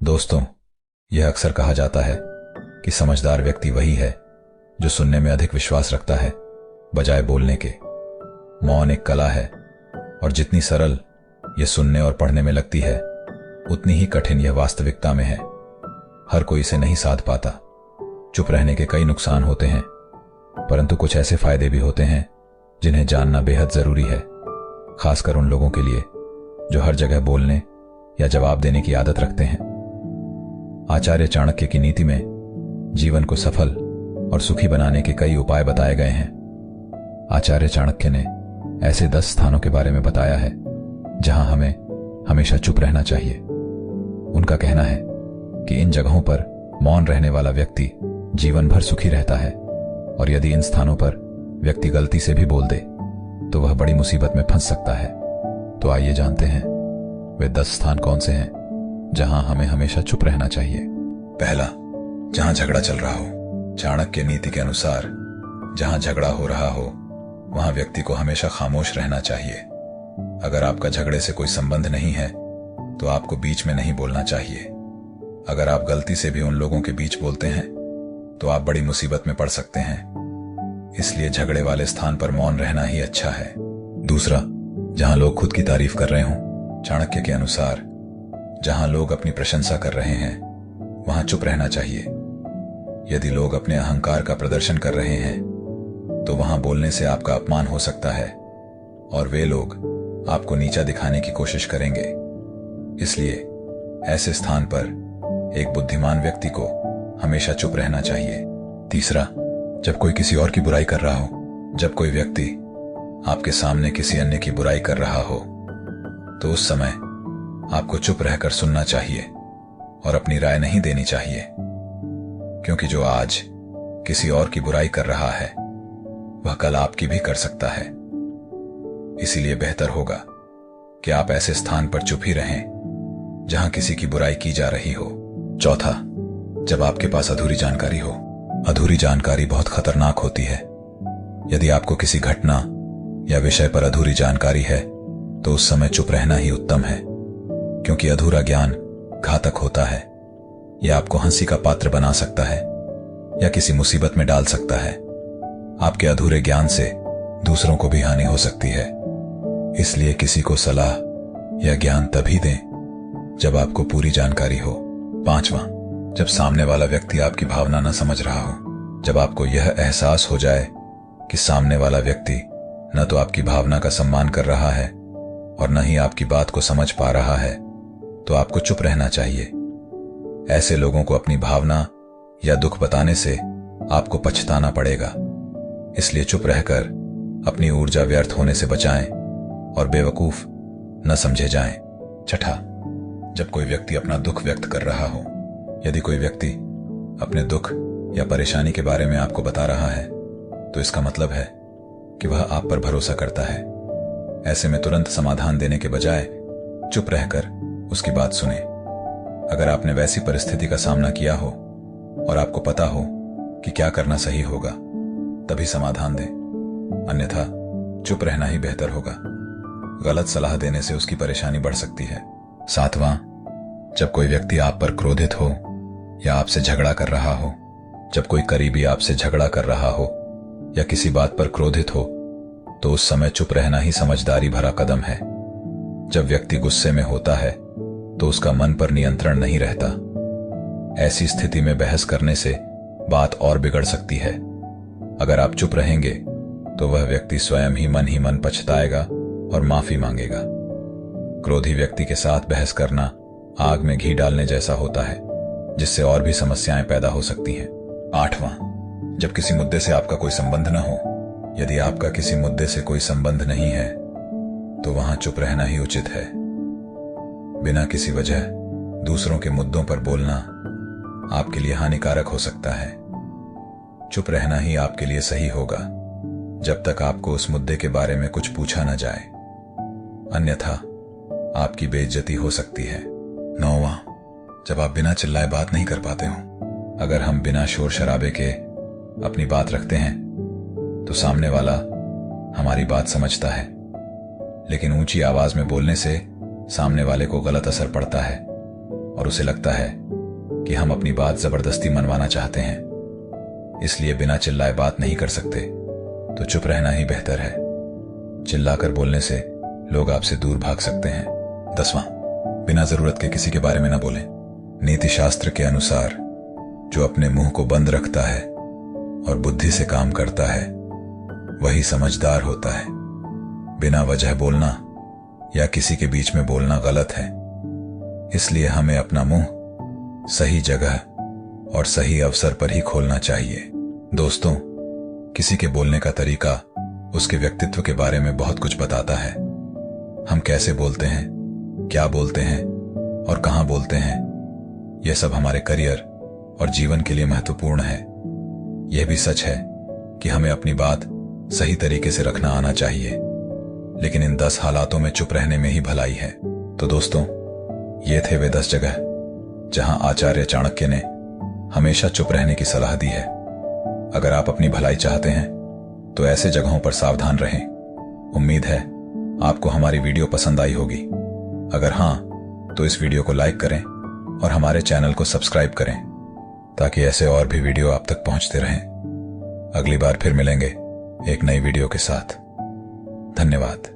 दोस्तों, यह अक्सर कहा जाता है कि समझदार व्यक्ति वही है जो सुनने में अधिक विश्वास रखता है बजाय बोलने के। मौन एक कला है और जितनी सरल यह सुनने और पढ़ने में लगती है, उतनी ही कठिन यह वास्तविकता में है। हर कोई इसे नहीं साध पाता। चुप रहने के कई नुकसान होते हैं, परंतु कुछ ऐसे फायदे भी होते हैं जिन्हें जानना बेहद जरूरी है, खासकर उन लोगों के लिए जो हर जगह बोलने या जवाब देने की आदत रखते हैं। आचार्य चाणक्य की नीति में जीवन को सफल और सुखी बनाने के कई उपाय बताए गए हैं। आचार्य चाणक्य ने ऐसे 10 स्थानों के बारे में बताया है जहां हमें हमेशा चुप रहना चाहिए। उनका कहना है कि इन जगहों पर मौन रहने वाला व्यक्ति जीवन भर सुखी रहता है, और यदि इन स्थानों पर व्यक्ति गलती से भी बोल दे तो वह बड़ी मुसीबत में फंस सकता है। तो आइए जानते हैं वे 10 स्थान कौन से हैं जहां हमें हमेशा चुप रहना चाहिए। पहला, जहां झगड़ा चल रहा हो। चाणक्य नीति के अनुसार जहां झगड़ा हो रहा हो वहां व्यक्ति को हमेशा खामोश रहना चाहिए। अगर आपका झगड़े से कोई संबंध नहीं है तो आपको बीच में नहीं बोलना चाहिए। अगर आप गलती से भी उन लोगों के बीच बोलते हैं तो आप बड़ी मुसीबत में पड़ सकते हैं। इसलिए झगड़े वाले स्थान पर मौन रहना ही अच्छा है। दूसरा, जहां लोग खुद की तारीफ कर रहे हों। चाणक्य के अनुसार जहां लोग अपनी प्रशंसा कर रहे हैं वहां चुप रहना चाहिए। यदि लोग अपने अहंकार का प्रदर्शन कर रहे हैं तो वहां बोलने से आपका अपमान हो सकता है और वे लोग आपको नीचा दिखाने की कोशिश करेंगे। इसलिए ऐसे स्थान पर एक बुद्धिमान व्यक्ति को हमेशा चुप रहना चाहिए। तीसरा, जब कोई किसी और की बुराई कर रहा हो। जब कोई व्यक्ति आपके सामने किसी अन्य की बुराई कर रहा हो तो उस समय आपको चुप रहकर सुनना चाहिए और अपनी राय नहीं देनी चाहिए, क्योंकि जो आज किसी और की बुराई कर रहा है वह कल आपकी भी कर सकता है। इसीलिए बेहतर होगा कि आप ऐसे स्थान पर चुप ही रहें जहां किसी की बुराई की जा रही हो। चौथा, जब आपके पास अधूरी जानकारी हो। अधूरी जानकारी बहुत खतरनाक होती है। यदि आपको किसी घटना या विषय पर अधूरी जानकारी है तो उस समय चुप रहना ही उत्तम है, क्योंकि अधूरा ज्ञान घातक होता है। यह आपको हंसी का पात्र बना सकता है या किसी मुसीबत में डाल सकता है। आपके अधूरे ज्ञान से दूसरों को भी हानि हो सकती है। इसलिए किसी को सलाह या ज्ञान तभी दें जब आपको पूरी जानकारी हो। पांचवा, जब सामने वाला व्यक्ति आपकी भावना न समझ रहा हो। जब आपको यह एहसास हो जाए कि सामने वाला व्यक्ति न तो आपकी भावना का सम्मान कर रहा है और न ही आपकी बात को समझ पा रहा है तो आपको चुप रहना चाहिए। ऐसे लोगों को अपनी भावना या दुख बताने से आपको पछताना पड़ेगा। इसलिए चुप रहकर अपनी ऊर्जा व्यर्थ होने से बचाएं और बेवकूफ न समझे जाएं। छठा, जब कोई व्यक्ति अपना दुख व्यक्त कर रहा हो। यदि कोई व्यक्ति अपने दुख या परेशानी के बारे में आपको बता रहा है तो इसका मतलब है कि वह आप पर भरोसा करता है। ऐसे में तुरंत समाधान देने के बजाय चुप रहकर उसकी बात सुने। अगर आपने वैसी परिस्थिति का सामना किया हो और आपको पता हो कि क्या करना सही होगा, तभी समाधान दें, अन्यथा चुप रहना ही बेहतर होगा। गलत सलाह देने से उसकी परेशानी बढ़ सकती है। सातवां, जब कोई व्यक्ति आप पर क्रोधित हो या आपसे झगड़ा कर रहा हो। जब कोई करीबी आपसे झगड़ा कर रहा हो या किसी बात पर क्रोधित हो तो उस समय चुप रहना ही समझदारी भरा कदम है। जब व्यक्ति गुस्से में होता है तो उसका मन पर नियंत्रण नहीं रहता। ऐसी स्थिति में बहस करने से बात और बिगड़ सकती है। अगर आप चुप रहेंगे तो वह व्यक्ति स्वयं ही मन पछताएगा और माफी मांगेगा। क्रोधी व्यक्ति के साथ बहस करना आग में घी डालने जैसा होता है, जिससे और भी समस्याएं पैदा हो सकती हैं। आठवां, जब किसी मुद्दे से आपका कोई संबंध न हो। यदि आपका किसी मुद्दे से कोई संबंध नहीं है तो वहां चुप रहना ही उचित है। बिना किसी वजह दूसरों के मुद्दों पर बोलना आपके लिए हानिकारक हो सकता है। चुप रहना ही आपके लिए सही होगा जब तक आपको उस मुद्दे के बारे में कुछ पूछा न जाए, अन्यथा आपकी बेइज्जती हो सकती है। नौवां, जब आप बिना चिल्लाए बात नहीं कर पाते हो। अगर हम बिना शोर शराबे के अपनी बात रखते हैं तो सामने वाला हमारी बात समझता है, लेकिन ऊंची आवाज में बोलने से सामने वाले को गलत असर पड़ता है और उसे लगता है कि हम अपनी बात जबरदस्ती मनवाना चाहते हैं, इसलिए बिना चिल्लाए बात नहीं कर सकते, तो चुप रहना ही बेहतर है। चिल्लाकर बोलने से लोग आपसे दूर भाग सकते हैं। 10वां, बिना जरूरत के किसी के बारे में न बोलें। नीति शास्त्र के अनुसार जो अपने मुंह को बंद रखता है और बुद्धि से काम करता है वही समझदार होता है। बिना वजह बोलना या किसी के बीच में बोलना गलत है, इसलिए हमें अपना मुंह सही जगह और सही अवसर पर ही खोलना चाहिए। दोस्तों, किसी के बोलने का तरीका उसके व्यक्तित्व के बारे में बहुत कुछ बताता है। हम कैसे बोलते हैं, क्या बोलते हैं और कहां बोलते हैं, यह सब हमारे करियर और जीवन के लिए महत्वपूर्ण है। यह भी सच है कि हमें अपनी बात सही तरीके से रखना आना चाहिए, लेकिन इन 10 हालातों में चुप रहने में ही भलाई है। तो दोस्तों, ये थे वे 10 जगह जहां आचार्य चाणक्य ने हमेशा चुप रहने की सलाह दी है। अगर आप अपनी भलाई चाहते हैं तो ऐसे जगहों पर सावधान रहें। उम्मीद है आपको हमारी वीडियो पसंद आई होगी। अगर हां, तो इस वीडियो को लाइक करें और हमारे चैनल को सब्सक्राइब करें, ताकि ऐसे और भी वीडियो आप तक पहुंचते रहें। अगली बार फिर मिलेंगे एक नई वीडियो के साथ। धन्यवाद।